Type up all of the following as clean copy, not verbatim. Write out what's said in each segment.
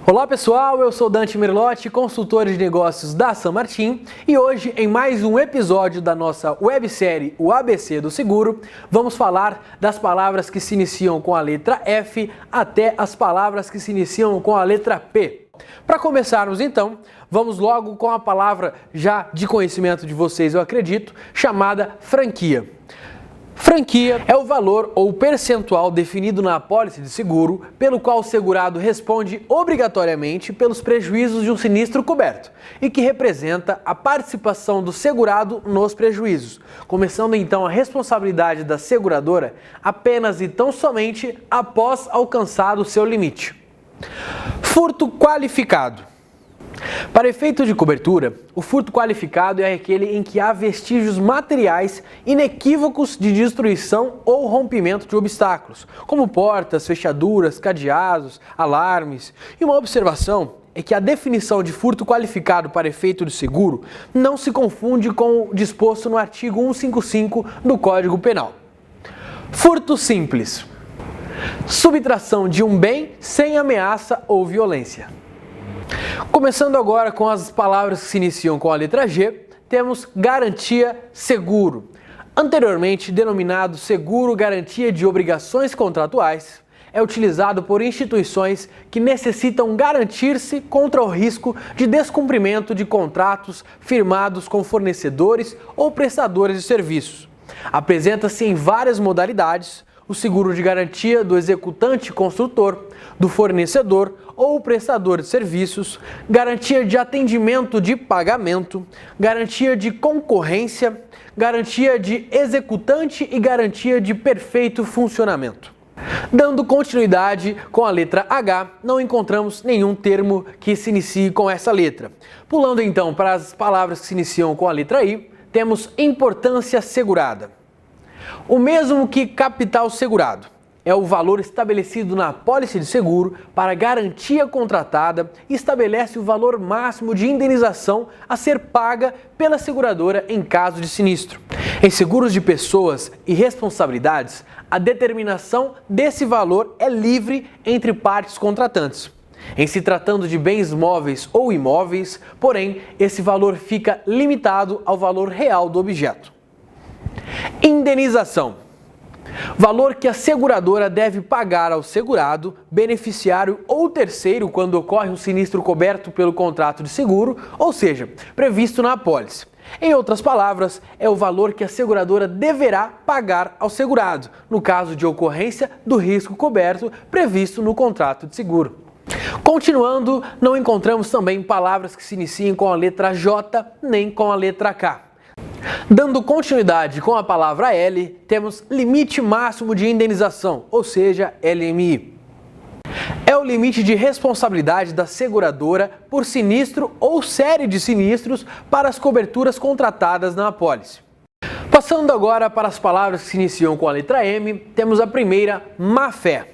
Olá pessoal, eu sou Dante Merlotti, consultor de negócios da San Martin, e hoje em mais um episódio da nossa websérie O ABC do Seguro, vamos falar das palavras que se iniciam com a letra F até as palavras que se iniciam com a letra P. Para começarmos então, vamos logo com a palavra já de conhecimento de vocês, eu acredito, chamada franquia. Franquia é o valor ou percentual definido na apólice de seguro, pelo qual o segurado responde obrigatoriamente pelos prejuízos de um sinistro coberto e que representa a participação do segurado nos prejuízos, começando então a responsabilidade da seguradora apenas e tão somente após alcançado o seu limite. Furto qualificado. Para efeito de cobertura, o furto qualificado é aquele em que há vestígios materiais inequívocos de destruição ou rompimento de obstáculos, como portas, fechaduras, cadeados, alarmes. E uma observação é que a definição de furto qualificado para efeito de seguro não se confunde com o disposto no artigo 155 do Código Penal. Furto simples. Subtração de um bem sem ameaça ou violência. Começando agora com as palavras que se iniciam com a letra G, temos garantia seguro. Anteriormente denominado seguro garantia de obrigações contratuais, é utilizado por instituições que necessitam garantir-se contra o risco de descumprimento de contratos firmados com fornecedores ou prestadores de serviços. Apresenta-se em várias modalidades: o seguro de garantia do executante construtor, do fornecedor ou prestador de serviços, garantia de atendimento de pagamento, garantia de concorrência, garantia de executante e garantia de perfeito funcionamento. Dando continuidade com a letra H, não encontramos nenhum termo que se inicie com essa letra. Pulando então para as palavras que se iniciam com a letra I, temos importância segurada. O mesmo que capital segurado é o valor estabelecido na apólice de seguro para garantia contratada e estabelece o valor máximo de indenização a ser paga pela seguradora em caso de sinistro. Em seguros de pessoas e responsabilidades, a determinação desse valor é livre entre partes contratantes. Em se tratando de bens móveis ou imóveis, porém, esse valor fica limitado ao valor real do objeto. Indenização. Valor que a seguradora deve pagar ao segurado, beneficiário ou terceiro quando ocorre um sinistro coberto pelo contrato de seguro, ou seja, previsto na apólice. Em outras palavras, é o valor que a seguradora deverá pagar ao segurado, no caso de ocorrência do risco coberto previsto no contrato de seguro. Continuando, não encontramos também palavras que se iniciem com a letra J nem com a letra K. Dando continuidade com a palavra L, temos limite máximo de indenização, ou seja, LMI. É o limite de responsabilidade da seguradora por sinistro ou série de sinistros para as coberturas contratadas na apólice. Passando agora para as palavras que se iniciam com a letra M, temos a primeira, má-fé.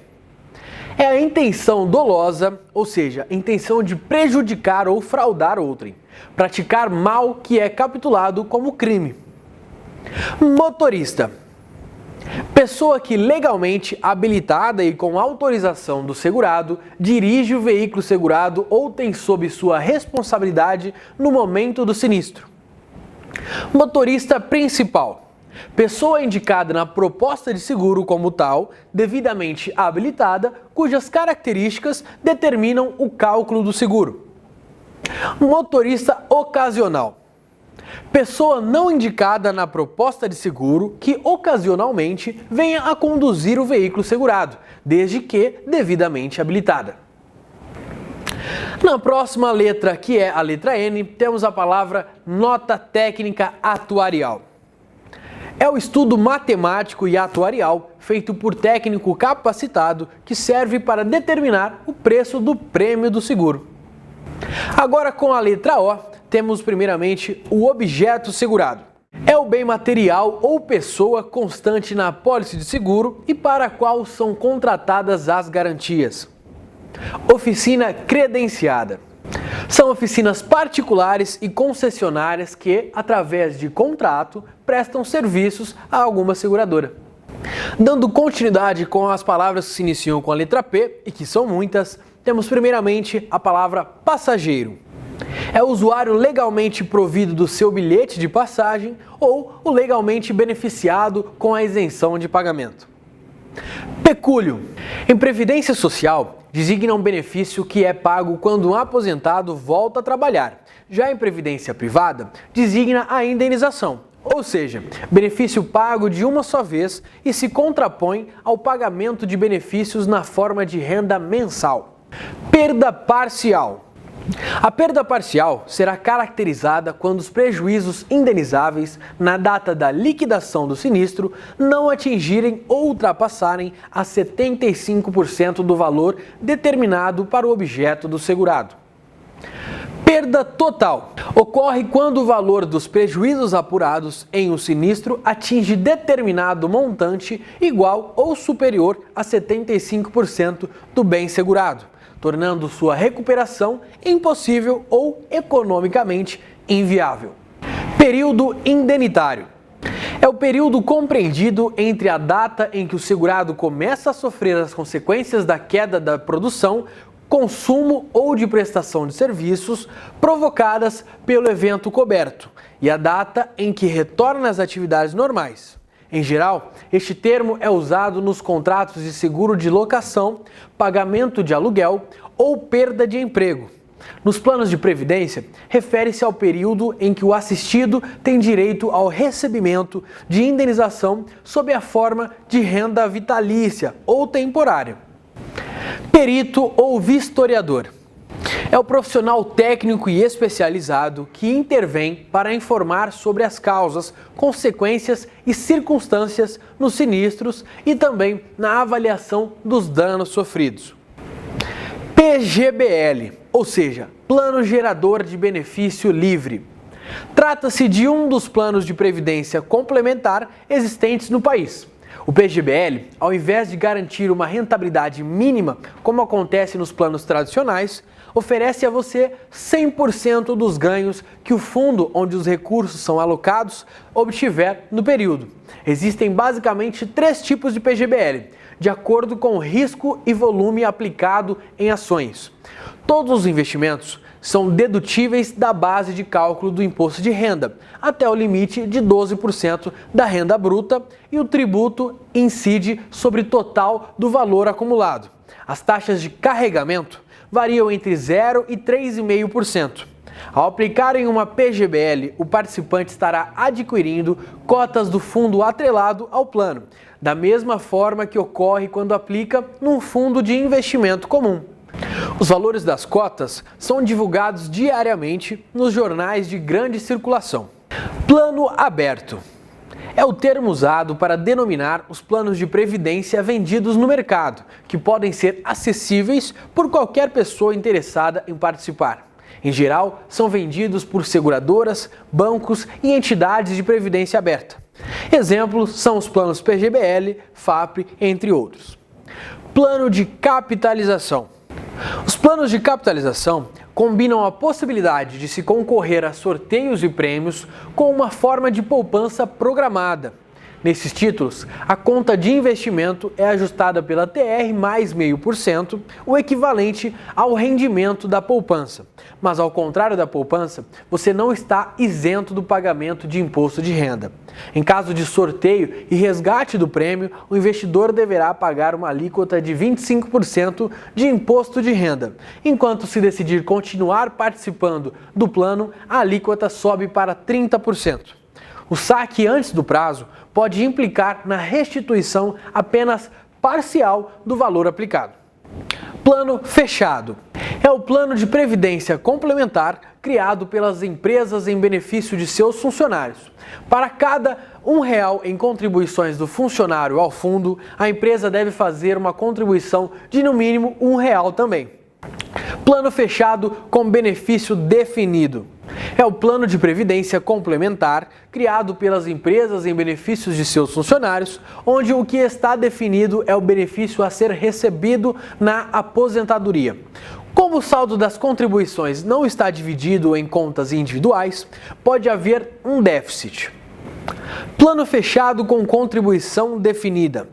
É a intenção dolosa, ou seja, intenção de prejudicar ou fraudar outrem, praticar mal que é capitulado como crime. Motorista. Pessoa que legalmente habilitada e com autorização do segurado dirige o veículo segurado ou tem sob sua responsabilidade no momento do sinistro. Motorista principal. Pessoa indicada na proposta de seguro como tal, devidamente habilitada, cujas características determinam o cálculo do seguro. Motorista ocasional. Pessoa não indicada na proposta de seguro que ocasionalmente venha a conduzir o veículo segurado, desde que devidamente habilitada. Na próxima letra, que é a letra N, temos a palavra nota técnica atuarial. É o estudo matemático e atuarial feito por técnico capacitado que serve para determinar o preço do prêmio do seguro. Agora, com a letra O, temos primeiramente o objeto segurado. É o bem material ou pessoa constante na apólice de seguro e para a qual são contratadas as garantias. Oficina credenciada. São oficinas particulares e concessionárias que, através de contrato, prestam serviços a alguma seguradora. Dando continuidade com as palavras que se iniciam com a letra P, e que são muitas, temos primeiramente a palavra passageiro. É o usuário legalmente provido do seu bilhete de passagem ou o legalmente beneficiado com a isenção de pagamento. Pecúlio. Em previdência social, designa um benefício que é pago quando um aposentado volta a trabalhar. Já em previdência privada, designa a indenização, ou seja, benefício pago de uma só vez e se contrapõe ao pagamento de benefícios na forma de renda mensal. Perda parcial. A perda parcial será caracterizada quando os prejuízos indenizáveis na data da liquidação do sinistro não atingirem ou ultrapassarem a 75% do valor determinado para o objeto do segurado. Perda total. Ocorre quando o valor dos prejuízos apurados em um sinistro atinge determinado montante igual ou superior a 75% do bem segurado, tornando sua recuperação impossível ou economicamente inviável. Período indenitário. É o período compreendido entre a data em que o segurado começa a sofrer as consequências da queda da produção, consumo ou de prestação de serviços provocadas pelo evento coberto e a data em que retorna às atividades normais. Em geral, este termo é usado nos contratos de seguro de locação, pagamento de aluguel ou perda de emprego. Nos planos de previdência, refere-se ao período em que o assistido tem direito ao recebimento de indenização sob a forma de renda vitalícia ou temporária. Perito ou vistoriador. É o profissional técnico e especializado que intervém para informar sobre as causas, consequências e circunstâncias nos sinistros e também na avaliação dos danos sofridos. PGBL, ou seja, Plano Gerador de Benefício Livre. Trata-se de um dos planos de previdência complementar existentes no país. O PGBL, ao invés de garantir uma rentabilidade mínima, como acontece nos planos tradicionais, oferece a você 100% dos ganhos que o fundo onde os recursos são alocados obtiver no período. Existem basicamente 3 tipos de PGBL, de acordo com o risco e volume aplicado em ações. Todos os investimentos são dedutíveis da base de cálculo do imposto de renda, até o limite de 12% da renda bruta, e o tributo incide sobre o total do valor acumulado. As taxas de carregamento variam entre 0% e 3,5%. Ao aplicar em uma PGBL, o participante estará adquirindo cotas do fundo atrelado ao plano, da mesma forma que ocorre quando aplica num fundo de investimento comum. Os valores das cotas são divulgados diariamente nos jornais de grande circulação. Plano aberto. É o termo usado para denominar os planos de previdência vendidos no mercado, que podem ser acessíveis por qualquer pessoa interessada em participar. Em geral, são vendidos por seguradoras, bancos e entidades de previdência aberta. Exemplos são os planos PGBL, FAPRE, entre outros. Plano de capitalização. Os planos de capitalização combinam a possibilidade de se concorrer a sorteios e prêmios com uma forma de poupança programada. Nesses títulos, a conta de investimento é ajustada pela TR mais 0,5%, o equivalente ao rendimento da poupança. Mas ao contrário da poupança, você não está isento do pagamento de imposto de renda. Em caso de sorteio e resgate do prêmio, o investidor deverá pagar uma alíquota de 25% de imposto de renda. Enquanto se decidir continuar participando do plano, a alíquota sobe para 30%. O saque antes do prazo pode implicar na restituição apenas parcial do valor aplicado. Plano fechado. É o plano de previdência complementar criado pelas empresas em benefício de seus funcionários. Para cada R$1 em contribuições do funcionário ao fundo, a empresa deve fazer uma contribuição de no mínimo R$1 também. Plano fechado com benefício definido. É o plano de previdência complementar criado pelas empresas em benefícios de seus funcionários, onde o que está definido é o benefício a ser recebido na aposentadoria. Como o saldo das contribuições não está dividido em contas individuais, pode haver um déficit. Plano fechado com contribuição definida.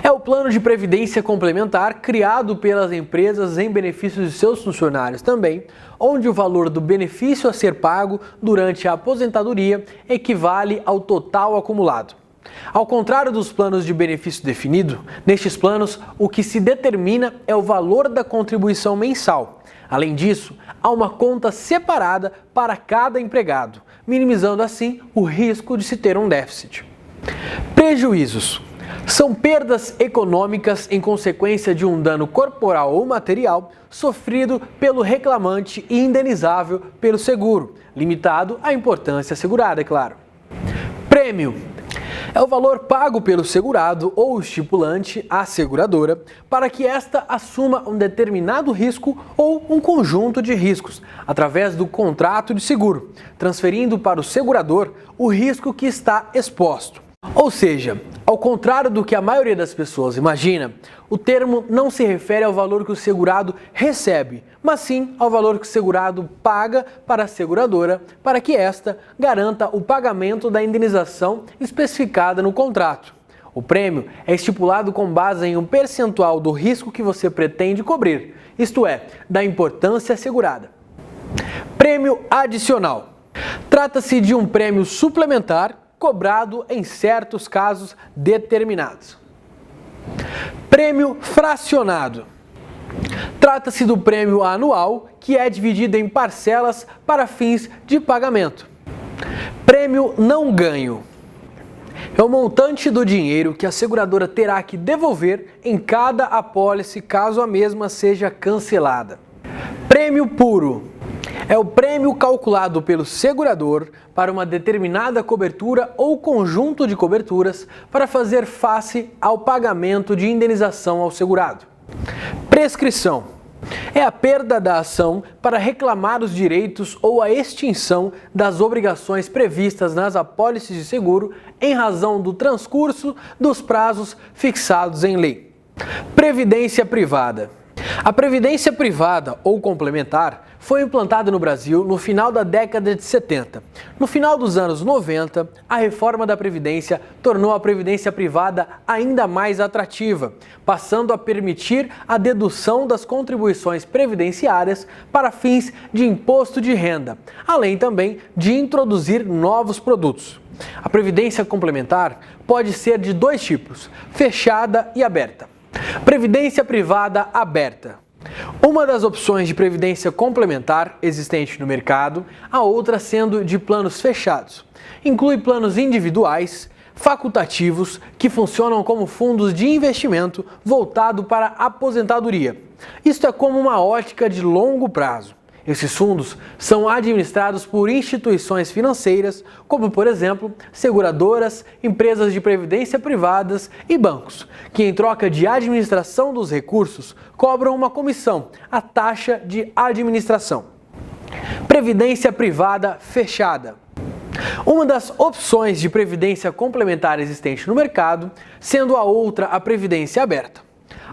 É o plano de previdência complementar criado pelas empresas em benefício de seus funcionários também, onde o valor do benefício a ser pago durante a aposentadoria equivale ao total acumulado. Ao contrário dos planos de benefício definido, nestes planos o que se determina é o valor da contribuição mensal. Além disso, há uma conta separada para cada empregado, minimizando assim o risco de se ter um déficit. Prejuízos. São perdas econômicas em consequência de um dano corporal ou material sofrido pelo reclamante e indenizável pelo seguro, limitado à importância assegurada, é claro. Prêmio. É o valor pago pelo segurado ou estipulante à seguradora para que esta assuma um determinado risco ou um conjunto de riscos, através do contrato de seguro, transferindo para o segurador o risco que está exposto. Ou seja, ao contrário do que a maioria das pessoas imagina, o termo não se refere ao valor que o segurado recebe, mas sim ao valor que o segurado paga para a seguradora para que esta garanta o pagamento da indenização especificada no contrato. O prêmio é estipulado com base em um percentual do risco que você pretende cobrir, isto é, da importância assegurada. Prêmio adicional. Trata-se de um prêmio suplementar cobrado em certos casos determinados. Prêmio fracionado. Trata-se do prêmio anual que é dividido em parcelas para fins de pagamento. Prêmio não ganho. É o montante do dinheiro que a seguradora terá que devolver em cada apólice caso a mesma seja cancelada. Prêmio puro. É o prêmio calculado pelo segurador para uma determinada cobertura ou conjunto de coberturas para fazer face ao pagamento de indenização ao segurado. Prescrição. É a perda da ação para reclamar os direitos ou a extinção das obrigações previstas nas apólices de seguro em razão do transcurso dos prazos fixados em lei. Previdência privada. A previdência privada ou complementar foi implantada no Brasil no final da década de 70. No final dos anos 90, a reforma da Previdência tornou a previdência privada ainda mais atrativa, passando a permitir a dedução das contribuições previdenciárias para fins de imposto de renda, além também de introduzir novos produtos. A previdência complementar pode ser de dois tipos, fechada e aberta. Previdência privada aberta. Uma das opções de previdência complementar existente no mercado, a outra sendo de planos fechados. Inclui planos individuais, facultativos, que funcionam como fundos de investimento voltado para a aposentadoria. Isto é como uma ótica de longo prazo. Esses fundos são administrados por instituições financeiras, como por exemplo, seguradoras, empresas de previdência privadas e bancos, que em troca de administração dos recursos cobram uma comissão, a taxa de administração. Previdência privada fechada. Uma das opções de previdência complementar existente no mercado, sendo a outra a previdência aberta.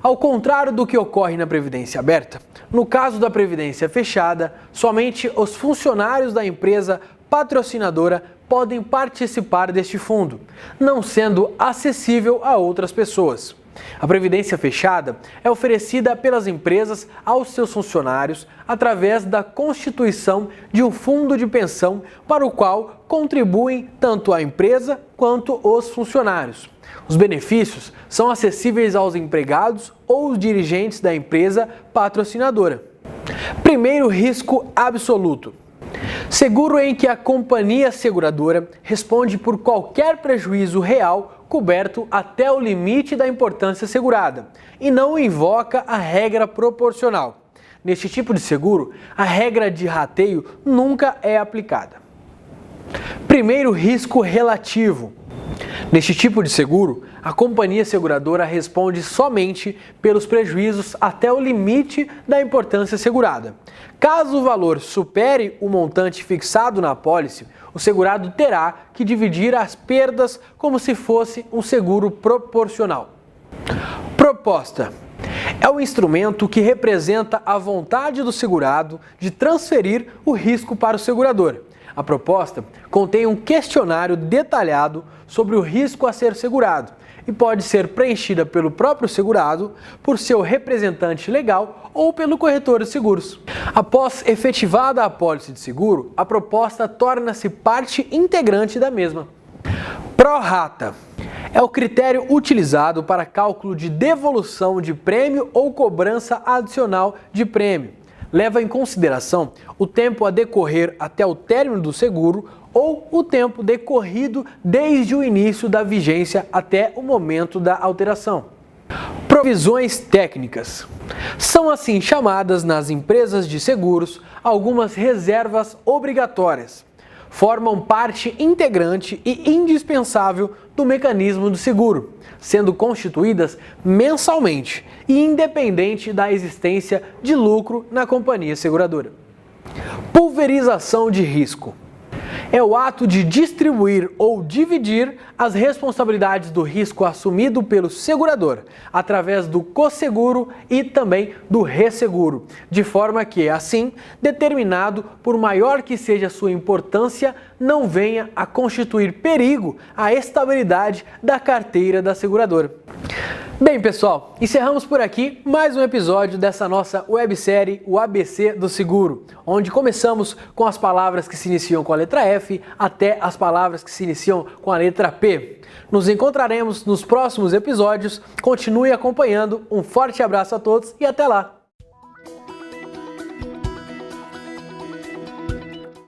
Ao contrário do que ocorre na previdência aberta, no caso da previdência fechada, somente os funcionários da empresa patrocinadora podem participar deste fundo, não sendo acessível a outras pessoas. A previdência fechada é oferecida pelas empresas aos seus funcionários através da constituição de um fundo de pensão para o qual contribuem tanto a empresa quanto os funcionários. Os benefícios são acessíveis aos empregados ou os dirigentes da empresa patrocinadora. Primeiro risco absoluto. Seguro em que a companhia seguradora responde por qualquer prejuízo real coberto até o limite da importância segurada e não invoca a regra proporcional. Neste tipo de seguro, a regra de rateio nunca é aplicada. Primeiro risco relativo. Neste tipo de seguro, a companhia seguradora responde somente pelos prejuízos até o limite da importância segurada. Caso o valor supere o montante fixado na apólice, o segurado terá que dividir as perdas como se fosse um seguro proporcional. Proposta. É o instrumento que representa a vontade do segurado de transferir o risco para o segurador. A proposta contém um questionário detalhado sobre o risco a ser segurado e pode ser preenchida pelo próprio segurado, por seu representante legal ou pelo corretor de seguros. Após efetivada a apólice de seguro, a proposta torna-se parte integrante da mesma. Pro rata é o critério utilizado para cálculo de devolução de prêmio ou cobrança adicional de prêmio. Leva em consideração o tempo a decorrer até o término do seguro ou o tempo decorrido desde o início da vigência até o momento da alteração. Provisões técnicas. São assim chamadas nas empresas de seguros algumas reservas obrigatórias. Formam parte integrante e indispensável do mecanismo do seguro, sendo constituídas mensalmente e independente da existência de lucro na companhia seguradora. Pulverização de risco. É o ato de distribuir ou dividir as responsabilidades do risco assumido pelo segurador, através do cosseguro e também do resseguro, de forma que, assim, determinado, por maior que seja sua importância, não venha a constituir perigo à estabilidade da carteira da seguradora. Bem, pessoal, encerramos por aqui mais um episódio dessa nossa websérie, o ABC do Seguro, onde começamos com as palavras que se iniciam com a letra F até as palavras que se iniciam com a letra P. Nos encontraremos nos próximos episódios. Continue acompanhando. Um forte abraço a todos e até lá!